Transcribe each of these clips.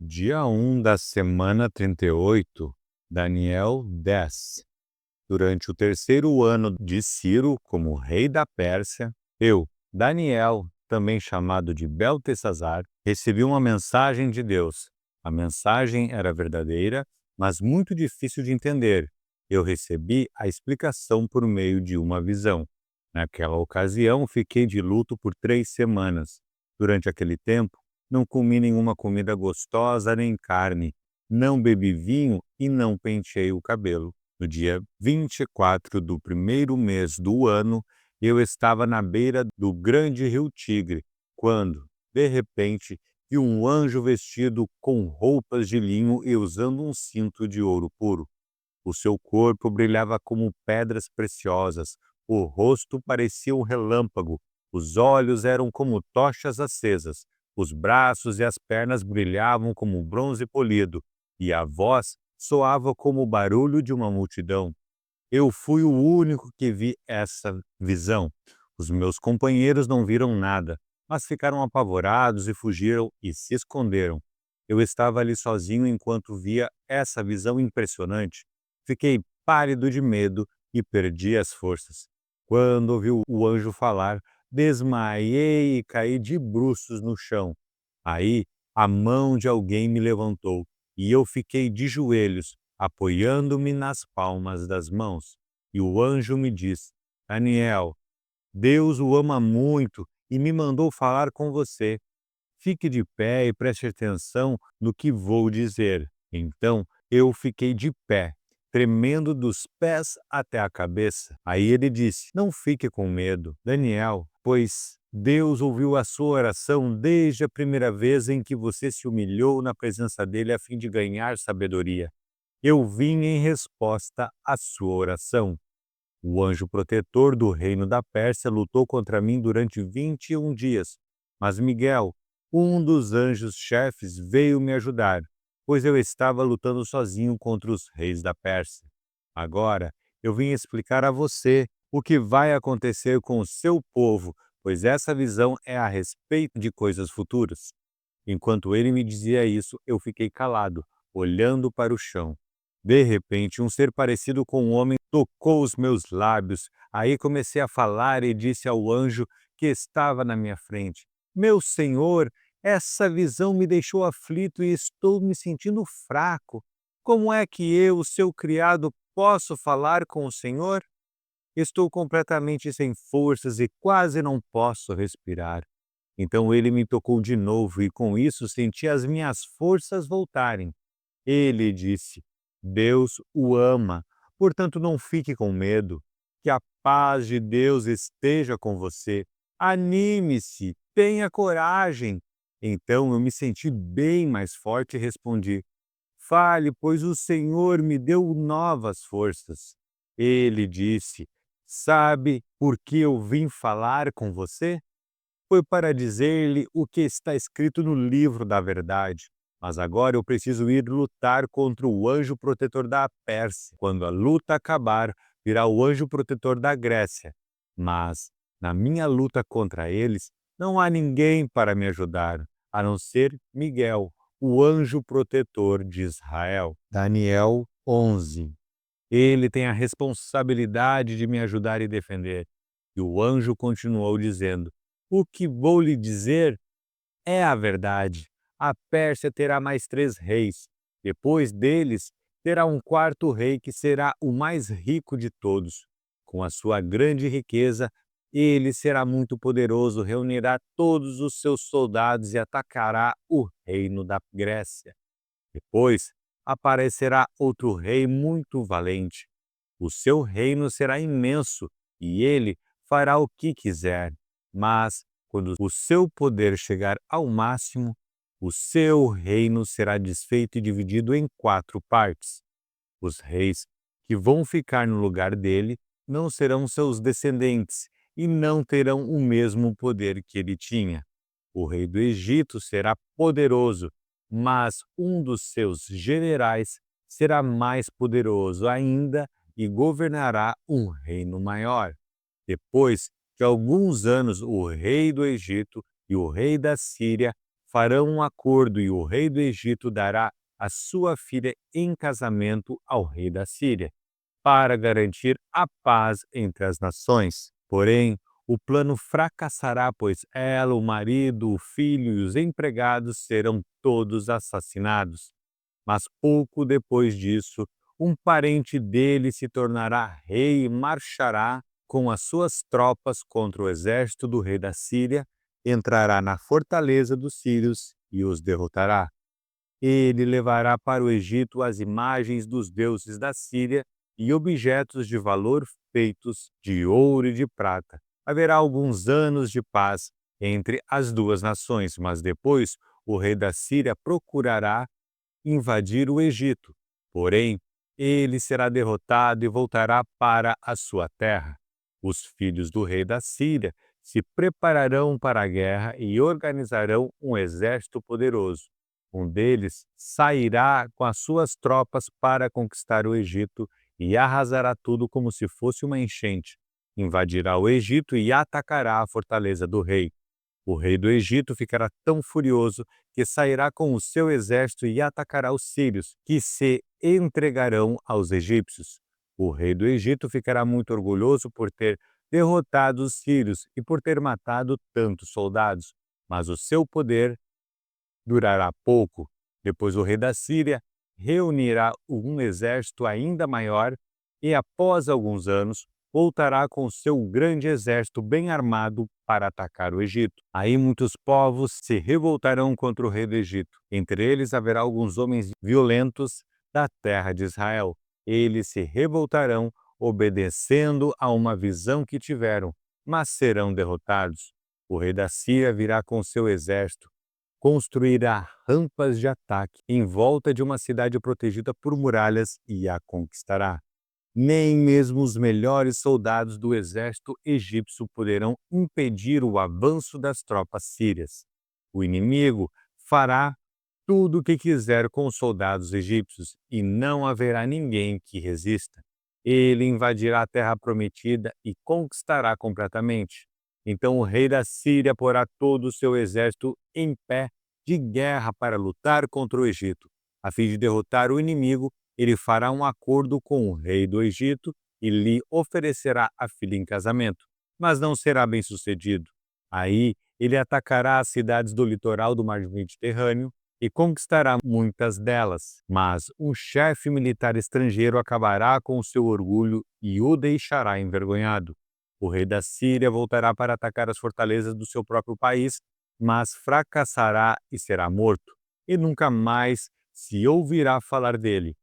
Dia 1 da semana 38, Daniel 10. Durante o terceiro ano de Ciro como rei da Pérsia, eu, Daniel, também chamado de Beltesazar, recebi uma mensagem de Deus. A mensagem era verdadeira, mas muito difícil de entender. Eu recebi a explicação por meio de uma visão. Naquela ocasião, fiquei de luto por 3 semanas. Durante aquele tempo, não comi nenhuma comida gostosa nem carne, não bebi vinho e não penteei o cabelo. No dia 24 do primeiro mês do ano, eu estava na beira do grande rio Tigre, quando, de repente, vi um anjo vestido com roupas de linho e usando um cinto de ouro puro. O seu corpo brilhava como pedras preciosas, o rosto parecia um relâmpago, os olhos eram como tochas acesas, os braços e as pernas brilhavam como bronze polido, e a voz soava como o barulho de uma multidão. Eu fui o único que vi essa visão. Os meus companheiros não viram nada, mas ficaram apavorados e fugiram e se esconderam. Eu estava ali sozinho enquanto via essa visão impressionante. Fiquei pálido de medo e perdi as forças. Quando ouvi o anjo falar, desmaiei e caí de bruços no chão. Aí a mão de alguém me levantou e eu fiquei de joelhos, apoiando-me nas palmas das mãos. E o anjo me disse: Daniel, Deus o ama muito e me mandou falar com você. Fique de pé e preste atenção no que vou dizer. Então eu fiquei de pé, tremendo dos pés até a cabeça. Aí ele disse: Não fique com medo, Daniel, pois Deus ouviu a sua oração desde a primeira vez em que você se humilhou na presença dele a fim de ganhar sabedoria. Eu vim em resposta à sua oração. O anjo protetor do reino da Pérsia lutou contra mim durante 21 dias, mas Miguel, um dos anjos-chefes, veio me ajudar, pois eu estava lutando sozinho contra os reis da Pérsia. Agora, eu vim explicar a você o que vai acontecer com o seu povo, pois essa visão é a respeito de coisas futuras. Enquanto ele me dizia isso, eu fiquei calado, olhando para o chão. De repente, um ser parecido com um homem tocou os meus lábios. Aí comecei a falar e disse ao anjo que estava na minha frente: Meu senhor, essa visão me deixou aflito e estou me sentindo fraco. Como é que eu, seu criado, posso falar com o senhor? Estou completamente sem forças e quase não posso respirar. Então ele me tocou de novo e com isso senti as minhas forças voltarem. Ele disse: Deus o ama, portanto não fique com medo. Que a paz de Deus esteja com você. Anime-se, tenha coragem. Então eu me senti bem mais forte e respondi: Fale, pois o Senhor me deu novas forças. Ele disse: Sabe por que eu vim falar com você? Foi para dizer-lhe o que está escrito no livro da verdade. Mas agora eu preciso ir lutar contra o anjo protetor da Pérsia. Quando a luta acabar, virá o anjo protetor da Grécia. Mas, na minha luta contra eles, não há ninguém para me ajudar, a não ser Miguel, o anjo protetor de Israel. Daniel 11. Ele tem a responsabilidade de me ajudar e defender. E o anjo continuou dizendo: O que vou lhe dizer é a verdade. A Pérsia terá mais 3 reis. Depois deles, terá um quarto rei que será o mais rico de todos. Com a sua grande riqueza, ele será muito poderoso, reunirá todos os seus soldados e atacará o reino da Grécia. Depois aparecerá outro rei muito valente. O seu reino será imenso e ele fará o que quiser. Mas, quando o seu poder chegar ao máximo, o seu reino será desfeito e dividido em 4 partes. Os reis que vão ficar no lugar dele não serão seus descendentes e não terão o mesmo poder que ele tinha. O rei do Egito será poderoso, mas um dos seus generais será mais poderoso ainda e governará um reino maior. Depois de alguns anos, o rei do Egito e o rei da Síria farão um acordo e o rei do Egito dará a sua filha em casamento ao rei da Síria, para garantir a paz entre as nações. Porém, o plano fracassará, pois ela, o marido, o filho e os empregados serão todos assassinados. Mas pouco depois disso, um parente dele se tornará rei e marchará com as suas tropas contra o exército do rei da Síria, entrará na fortaleza dos sírios e os derrotará. Ele levará para o Egito as imagens dos deuses da Síria e objetos de valor feitos de ouro e de prata. Haverá alguns anos de paz entre as duas nações, mas depois o rei da Síria procurará invadir o Egito. Porém, ele será derrotado e voltará para a sua terra. Os filhos do rei da Síria se prepararão para a guerra e organizarão um exército poderoso. Um deles sairá com as suas tropas para conquistar o Egito e arrasará tudo como se fosse uma enchente. Invadirá o Egito e atacará a fortaleza do rei. O rei do Egito ficará tão furioso que sairá com o seu exército e atacará os sírios, que se entregarão aos egípcios. O rei do Egito ficará muito orgulhoso por ter derrotado os sírios e por ter matado tantos soldados, mas o seu poder durará pouco. Depois o rei da Síria reunirá um exército ainda maior e, após alguns anos, voltará com seu grande exército bem armado para atacar o Egito. Aí muitos povos se revoltarão contra o rei do Egito. Entre eles haverá alguns homens violentos da terra de Israel. Eles se revoltarão, obedecendo a uma visão que tiveram, mas serão derrotados. O rei da Síria virá com seu exército, construirá rampas de ataque em volta de uma cidade protegida por muralhas e a conquistará. Nem mesmo os melhores soldados do exército egípcio poderão impedir o avanço das tropas sírias. O inimigo fará tudo o que quiser com os soldados egípcios e não haverá ninguém que resista. Ele invadirá a terra prometida e conquistará completamente. Então o rei da Síria porá todo o seu exército em pé de guerra para lutar contra o Egito. A fim de derrotar o inimigo, ele fará um acordo com o rei do Egito e lhe oferecerá a filha em casamento, mas não será bem sucedido. Aí ele atacará as cidades do litoral do mar Mediterrâneo e conquistará muitas delas, mas um chefe militar estrangeiro acabará com o seu orgulho e o deixará envergonhado. O rei da Síria voltará para atacar as fortalezas do seu próprio país, mas fracassará e será morto, e nunca mais se ouvirá falar dele.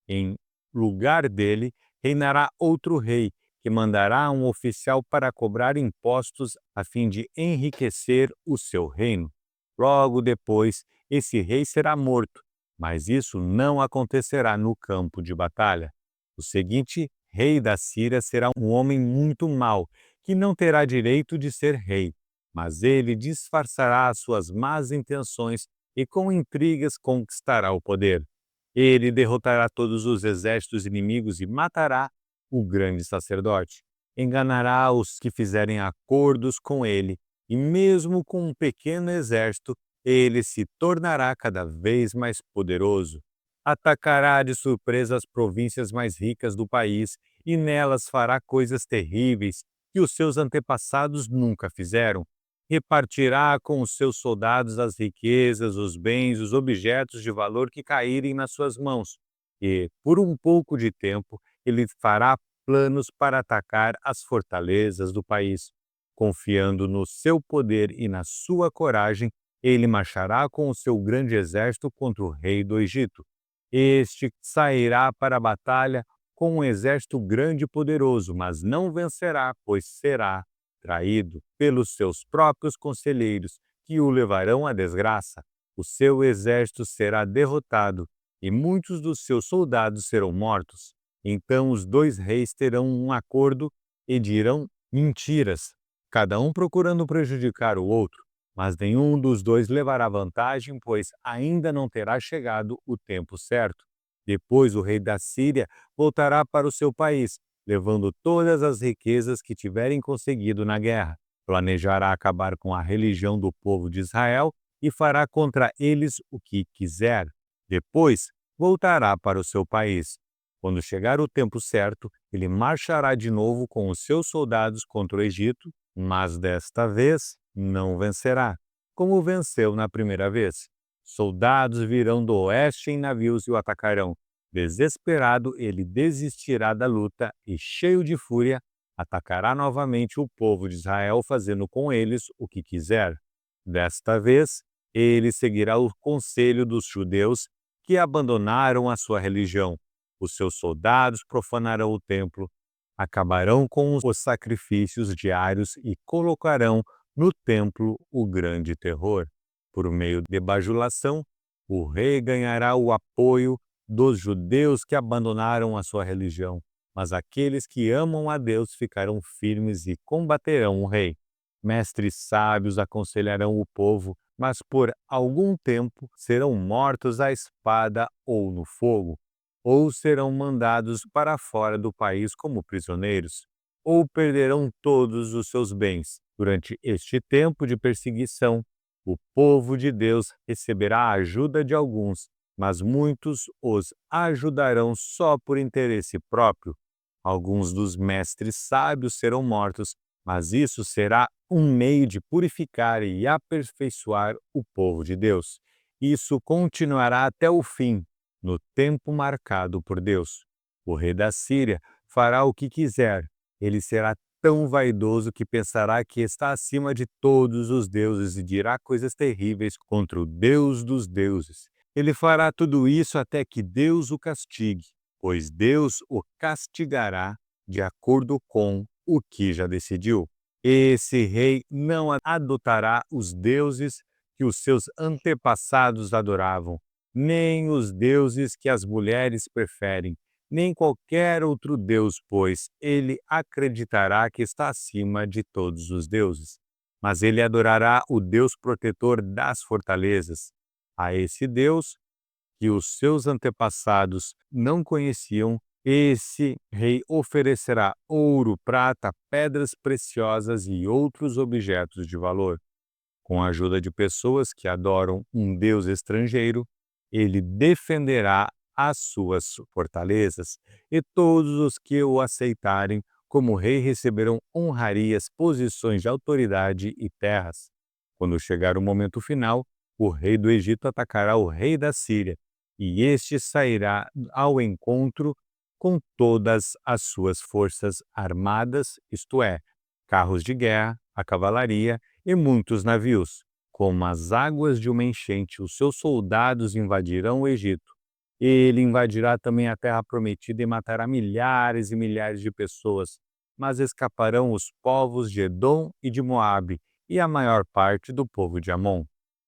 Em lugar dele, reinará outro rei, que mandará um oficial para cobrar impostos a fim de enriquecer o seu reino. Logo depois, esse rei será morto, mas isso não acontecerá no campo de batalha. O seguinte rei da Síria será um homem muito mau, que não terá direito de ser rei, mas ele disfarçará as suas más intenções e com intrigas conquistará o poder. Ele derrotará todos os exércitos inimigos e matará o grande sacerdote. Enganará os que fizerem acordos com ele, e mesmo com um pequeno exército, ele se tornará cada vez mais poderoso. Atacará de surpresa as províncias mais ricas do país e nelas fará coisas terríveis que os seus antepassados nunca fizeram. Repartirá com os seus soldados as riquezas, os bens, os objetos de valor que caírem nas suas mãos. E, por um pouco de tempo, ele fará planos para atacar as fortalezas do país. Confiando no seu poder e na sua coragem, ele marchará com o seu grande exército contra o rei do Egito. Este sairá para a batalha com um exército grande e poderoso, mas não vencerá, pois será traído pelos seus próprios conselheiros, que o levarão à desgraça. O seu exército será derrotado e muitos dos seus soldados serão mortos. Então os dois reis terão um acordo e dirão mentiras, cada um procurando prejudicar o outro, mas nenhum dos dois levará vantagem, pois ainda não terá chegado o tempo certo. Depois o rei da Síria voltará para o seu país, levando todas as riquezas que tiverem conseguido na guerra. Planejará acabar com a religião do povo de Israel e fará contra eles o que quiser. Depois, voltará para o seu país. Quando chegar o tempo certo, ele marchará de novo com os seus soldados contra o Egito, mas desta vez não vencerá, como venceu na primeira vez. Soldados virão do oeste em navios e o atacarão. Desesperado, ele desistirá da luta e, cheio de fúria, atacará novamente o povo de Israel, fazendo com eles o que quiser. Desta vez, ele seguirá o conselho dos judeus que abandonaram a sua religião. Os seus soldados profanarão o templo, acabarão com os sacrifícios diários e colocarão no templo o grande terror. Por meio de bajulação, o rei ganhará o apoio dos judeus que abandonaram a sua religião, mas aqueles que amam a Deus ficarão firmes e combaterão o rei. Mestres sábios aconselharão o povo, mas por algum tempo serão mortos à espada ou no fogo, ou serão mandados para fora do país como prisioneiros, ou perderão todos os seus bens. Durante este tempo de perseguição, o povo de Deus receberá a ajuda de alguns, mas muitos os ajudarão só por interesse próprio. Alguns dos mestres sábios serão mortos, mas isso será um meio de purificar e aperfeiçoar o povo de Deus. Isso continuará até o fim, no tempo marcado por Deus. O rei da Síria fará o que quiser. Ele será tão vaidoso que pensará que está acima de todos os deuses e dirá coisas terríveis contra o Deus dos deuses. Ele fará tudo isso até que Deus o castigue, pois Deus o castigará de acordo com o que já decidiu. Esse rei não adotará os deuses que os seus antepassados adoravam, nem os deuses que as mulheres preferem, nem qualquer outro deus, pois ele acreditará que está acima de todos os deuses. Mas ele adorará o Deus protetor das fortalezas. A esse Deus, que os seus antepassados não conheciam, esse rei oferecerá ouro, prata, pedras preciosas e outros objetos de valor. Com a ajuda de pessoas que adoram um Deus estrangeiro, ele defenderá as suas fortalezas, e todos os que o aceitarem como rei receberão honrarias, posições de autoridade e terras. Quando chegar o momento final, o rei do Egito atacará o rei da Síria, e este sairá ao encontro com todas as suas forças armadas, isto é, carros de guerra, a cavalaria e muitos navios. Como as águas de uma enchente, os seus soldados invadirão o Egito. Ele invadirá também a terra prometida e matará milhares e milhares de pessoas, mas escaparão os povos de Edom e de Moabe e a maior parte do povo de Amon.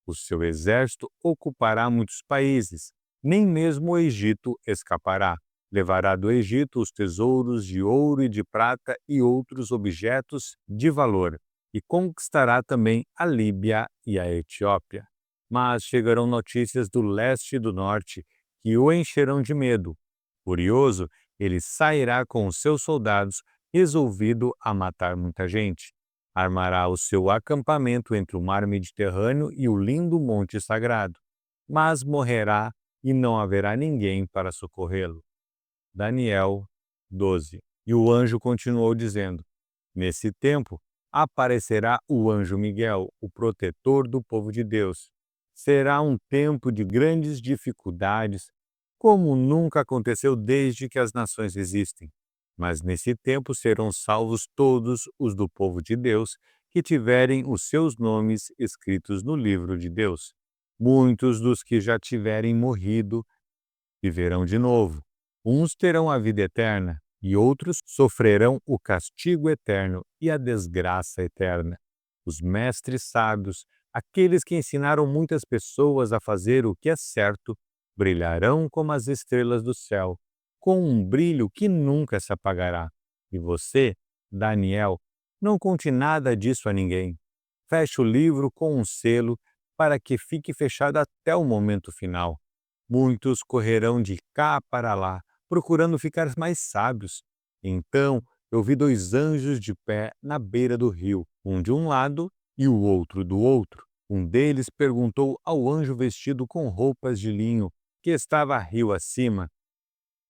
O seu exército ocupará muitos países, nem mesmo o Egito escapará. Levará do Egito os tesouros de ouro e de prata e outros objetos de valor, e conquistará também a Líbia e a Etiópia. Mas chegarão notícias do leste e do norte, que o encherão de medo. Furioso, ele sairá com os seus soldados, resolvido a matar muita gente. Armará o seu acampamento entre o mar Mediterrâneo e o lindo monte sagrado, mas morrerá e não haverá ninguém para socorrê-lo. Daniel 12. E o anjo continuou dizendo: Nesse tempo aparecerá o anjo Miguel, o protetor do povo de Deus. Será um tempo de grandes dificuldades, como nunca aconteceu desde que as nações existem. Mas nesse tempo serão salvos todos os do povo de Deus que tiverem os seus nomes escritos no livro de Deus. Muitos dos que já tiverem morrido viverão de novo. Uns terão a vida eterna e outros sofrerão o castigo eterno e a desgraça eterna. Os mestres sábios, aqueles que ensinaram muitas pessoas a fazer o que é certo, brilharão como as estrelas do céu, com um brilho que nunca se apagará. E você, Daniel, não conte nada disso a ninguém. Feche o livro com um selo para que fique fechado até o momento final. Muitos correrão de cá para lá, procurando ficar mais sábios. Então eu vi dois anjos de pé na beira do rio, um de um lado e o outro do outro. Um deles perguntou ao anjo vestido com roupas de linho, que estava rio acima: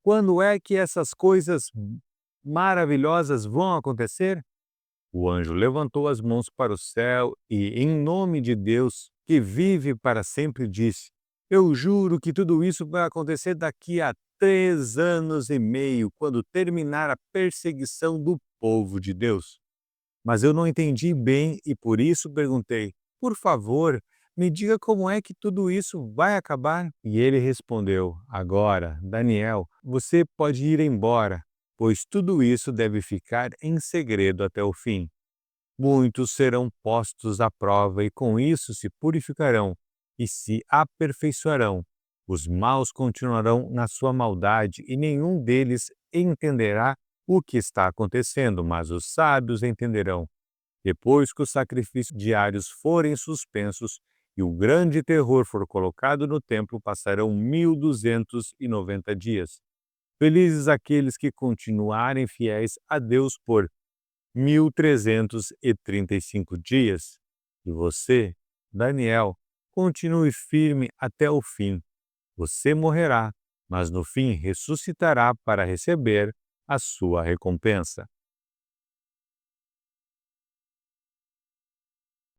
quando é que essas coisas maravilhosas vão acontecer? O anjo levantou as mãos para o céu e, em nome de Deus, que vive para sempre, disse: eu juro que tudo isso vai acontecer daqui a 3 anos e meio, quando terminar a perseguição do povo de Deus. Mas eu não entendi bem e por isso perguntei: por favor, me diga como é que tudo isso vai acabar? E ele respondeu: agora, Daniel, você pode ir embora, pois tudo isso deve ficar em segredo até o fim. Muitos serão postos à prova e com isso se purificarão e se aperfeiçoarão. Os maus continuarão na sua maldade e nenhum deles entenderá o que está acontecendo, mas os sábios entenderão. Depois que os sacrifícios diários forem suspensos e o grande terror for colocado no templo, passarão 1290 dias. Felizes aqueles que continuarem fiéis a Deus por 1335 dias. E você, Daniel, continue firme até o fim. Você morrerá, mas no fim ressuscitará para receber a sua recompensa.